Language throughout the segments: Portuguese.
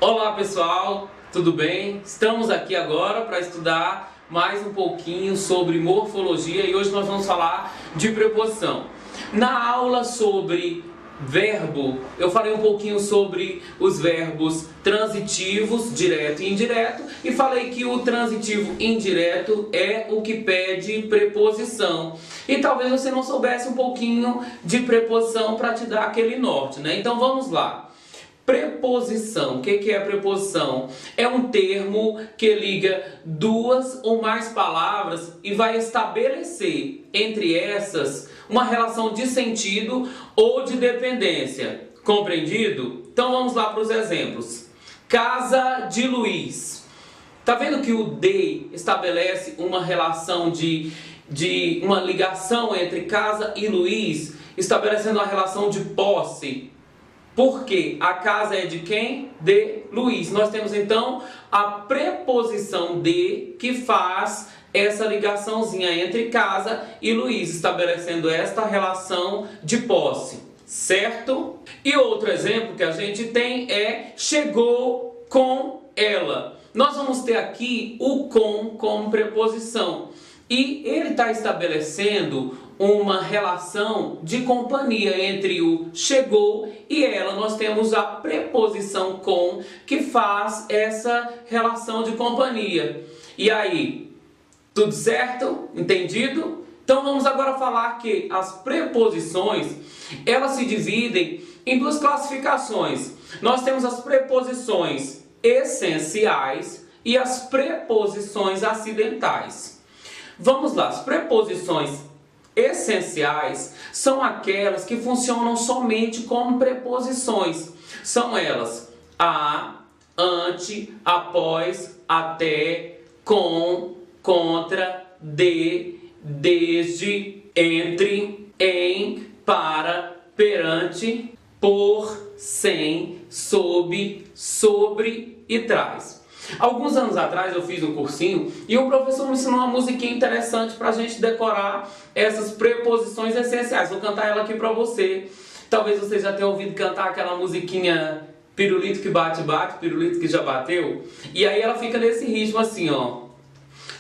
Olá pessoal, tudo bem? Estamos aqui agora para estudar mais um pouquinho sobre morfologia e hoje nós vamos falar de preposição. Na aula sobre verbo, eu falei um pouquinho sobre os verbos transitivos, direto e indireto, e falei que o transitivo indireto é o que pede preposição. E talvez você não soubesse um pouquinho de preposição para te dar aquele norte, né? Então vamos lá. Preposição. O que é preposição? É um termo que liga duas ou mais palavras e vai estabelecer entre essas uma relação de sentido ou de dependência. Compreendido? Então vamos lá para os exemplos. Casa de Luiz. Tá vendo que o de estabelece uma relação de uma ligação entre casa e Luiz, estabelecendo uma relação de posse? Porque a casa é de quem? De Luiz. Nós temos então a preposição de que faz essa ligaçãozinha entre casa e Luiz, estabelecendo esta relação de posse, certo? E outro exemplo que a gente tem é chegou com ela. Nós vamos ter aqui o com como preposição. E ele está estabelecendo uma relação de companhia entre o chegou e ela. Nós temos a preposição com que faz essa relação de companhia. E aí, tudo certo? Entendido? Então vamos agora falar que as preposições, elas se dividem em duas classificações. Nós temos as preposições essenciais e as preposições acidentais. Vamos lá, as preposições essenciais são aquelas que funcionam somente como preposições. São elas a, ante, após, até, com, contra, de, desde, entre, em, para, perante, por, sem, sob, sobre e trás. Alguns anos atrás eu fiz um cursinho e o professor me ensinou uma musiquinha interessante para a gente decorar essas preposições essenciais. Vou cantar ela aqui para você. Talvez você já tenha ouvido cantar aquela musiquinha pirulito que bate, bate, pirulito que já bateu. E aí ela fica nesse ritmo assim, ó.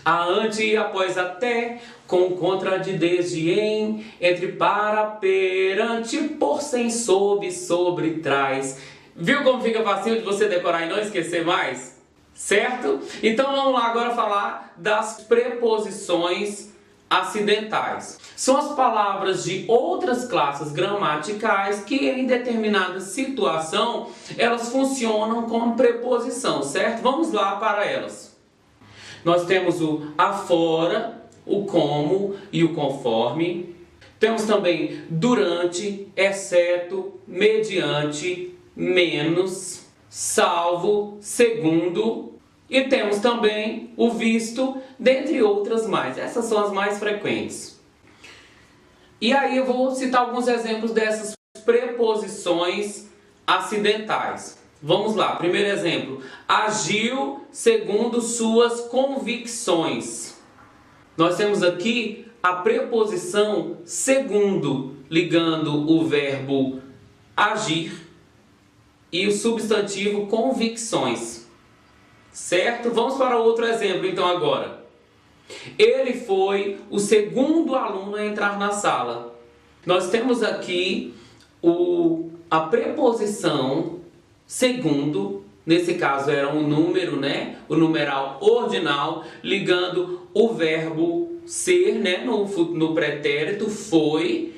A, ante e após, até, com, contra, de, desde, em, entre, para, perante, por, sem, sob, sobre, trás. Viu como fica facinho de você decorar e não esquecer mais? Certo? Então vamos lá agora falar das preposições acidentais. São as palavras de outras classes gramaticais que em determinada situação elas funcionam como preposição, certo? Vamos lá para elas. Nós temos o afora, o como e o conforme. Temos também durante, exceto, mediante, menos, salvo, segundo, e temos também o visto, dentre outras mais. Essas são as mais frequentes. E aí eu vou citar alguns exemplos dessas preposições acidentais. Vamos lá, primeiro exemplo. Agiu segundo suas convicções. Nós temos aqui a preposição segundo, ligando o verbo agir e o substantivo convicções, certo? Vamos para outro exemplo então agora. Ele foi o segundo aluno a entrar na sala. Nós temos aqui a preposição segundo, nesse caso era um número, né? O numeral ordinal, ligando o verbo ser, né? No pretérito foi,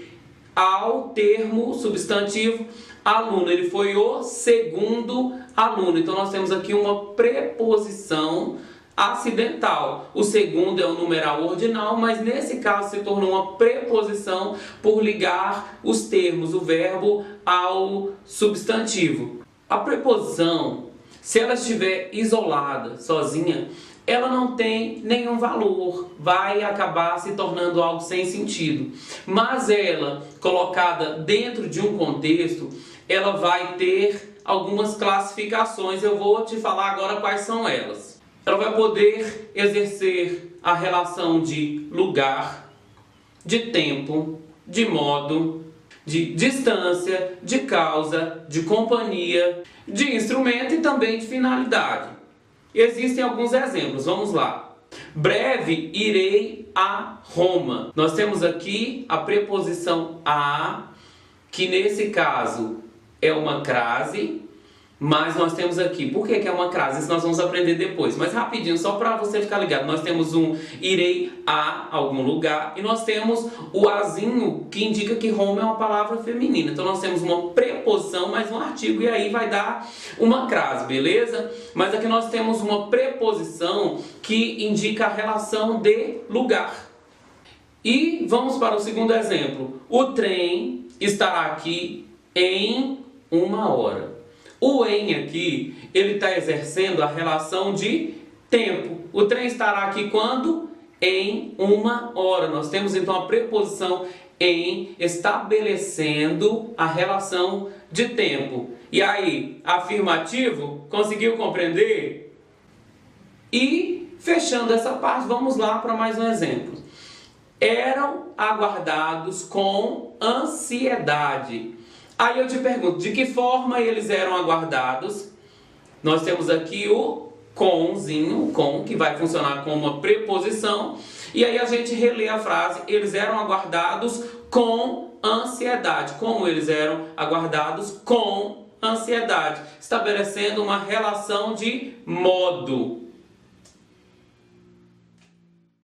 ao termo substantivo aluno. Ele foi o segundo aluno. Então nós temos aqui uma preposição acidental. O segundo é o numeral ordinal, mas nesse caso se tornou uma preposição por ligar os termos, o verbo ao substantivo. A preposição, se ela estiver isolada, sozinha, ela não tem nenhum valor, vai acabar se tornando algo sem sentido. Mas ela, colocada dentro de um contexto, ela vai ter algumas classificações. Eu vou te falar agora quais são elas. Ela vai poder exercer a relação de lugar, de tempo, de modo, de distância, de causa, de companhia, de instrumento e também de finalidade. Existem alguns exemplos, vamos lá. Breve irei a Roma. Nós temos aqui a preposição a, que nesse caso é uma crase, mas nós temos aqui, por que é uma crase? Isso nós vamos aprender depois, mas rapidinho, só para você ficar ligado, nós temos um irei a algum lugar e nós temos o azinho que indica que Roma é uma palavra feminina. Então nós temos uma preposição mais um artigo e aí vai dar uma crase, beleza? Mas aqui nós temos uma preposição que indica a relação de lugar. E vamos para o segundo exemplo. O trem estará aqui em 1 hora. O em aqui, ele está exercendo a relação de tempo. O trem estará aqui quando? Em 1 hora. Nós temos então a preposição em estabelecendo a relação de tempo. E aí, afirmativo, conseguiu compreender? E fechando essa parte, vamos lá para mais um exemplo. Eram aguardados com ansiedade. Aí eu te pergunto, de que forma eles eram aguardados? Nós temos aqui o comzinho, o com, que vai funcionar como uma preposição. E aí a gente relê a frase, eles eram aguardados com ansiedade. Como eles eram aguardados com ansiedade? Estabelecendo uma relação de modo.